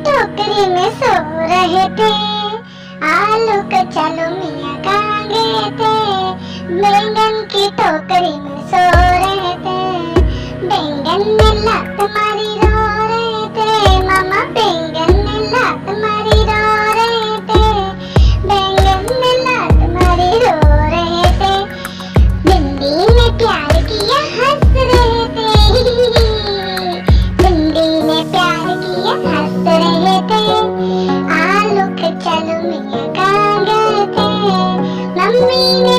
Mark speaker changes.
Speaker 1: टोकरी में सो रहे थे। आलू कचालू मियाँ कहाँ गए थे? बैंगन की टोकरी में सो रहे थे। बैंगन ने लात मारी रो रहे थे। मामा बैंगन ने लात मारी रो रहे थे। बैंगन ने लात मारी रो रहे थे। भिंडी ने प्यार किया हंस रहे थे। भिंडी ने प्यार किया हंस रहे थे। आलू कचालू मियाँ कहाँ गए थे? मम्मी ने